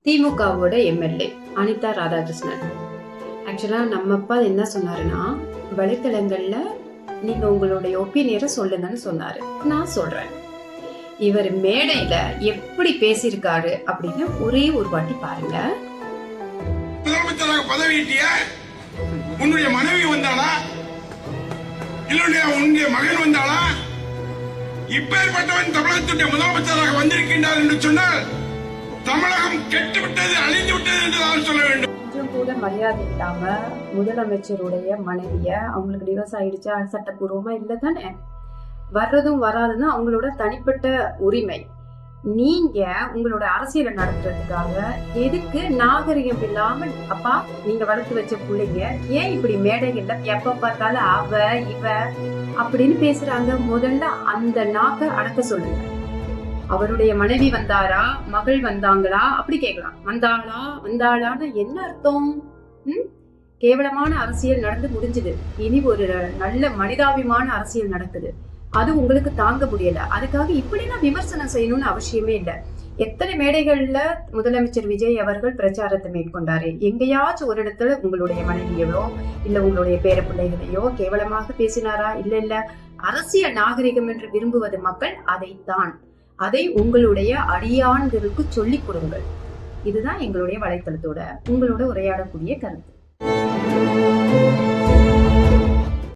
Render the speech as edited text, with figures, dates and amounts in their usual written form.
திமுகவோட எம்எல்ஏ அனிதா ராதாகிருஷ்ணன். ஆக்சுவலா நம்ம அப்பா என்ன சொன்னாருன்னா, வலைத்தளங்கள்ல நீங்க உங்களுடைய ஒப்பீனியரை சொல்லுங்கன்னு சொன்னாரு. நான் சொல்றேன், இவர் மேடையில எப்படி பேசியிருக்காரு அப்படின்னு ஒரே ஒரு வாட்டி பாருங்க. முதலமைச்சராக பதவியிட்டிய உன்னுடைய மனைவி வந்தாளா, இல்லையா உன்னுடைய மகன் வந்தாளா? இப்பேற்பட்டவன் தமிழகத்துடைய முதலமைச்சராக வந்திருக்கின்றார் என்று சொன்னால் தமிழகம் கெட்டுவிட்டது, அழிந்து விட்டது என்று நான் சொல்ல வேண்டும். கொஞ்சம் கூட மரியாதை இல்லாம முதலமைச்சருடைய மனைவிய, அவங்களுக்கு டிவோர்ஸ் ஆயிடுச்சா, சட்டப்பூர்வமா இல்ல தானே, வர்றதும் வராதுன்னு அவங்களோட தனிப்பட்ட உரிமை. நீங்க உங்களோட அரசியலை நடத்துறதுக்காக எதுக்கு நாகரிகம் இல்லாம, அப்பா நீங்க வளர்த்து வச்ச பிள்ளைங்க ஏன் இப்படி மேடைகள்ல எப்ப பார்த்தாலும் அவ இவ அப்படின்னு பேசுறாங்க? முதல்ல அந்த நாக்க அடக்க சொல்லுங்க. அவருடைய மனைவி வந்தாரா, மகள் வந்தாங்களா அப்படி கேட்கலாம். வந்தாளான்னு என்ன அர்த்தம்? கேவலமான அரசியல் நடந்து முடிஞ்சது. இனி ஒரு நல்ல மனிதாபிமான அரசியல் நடக்குது. அது உங்களுக்கு தாங்க முடியல. அதுக்காக இப்படிலாம் விமர்சனம் செய்யணும்னு அவசியமே இல்லை. எத்தனை மேடைகள்ல முதலமைச்சர் விஜய் அவர்கள் பிரச்சாரத்தை மேற்கொண்டாரு. எங்கேயாச்சும் ஒரு இடத்துல உங்களுடைய மனைவியோ இல்ல உங்களுடைய பேர பிள்ளைகளையோ கேவலமாக பேசினாரா? இல்ல. அரசியல் நாகரிகம் என்று விரும்புவது மக்கள் அதைத்தான். அதை உங்களுடைய அடியான்களுக்கு சொல்லிக் கொடுங்கள். இதுதான் எங்களுடைய வலைத்தளத்தோட உங்களோட உரையாடக்கூடிய கருத்து.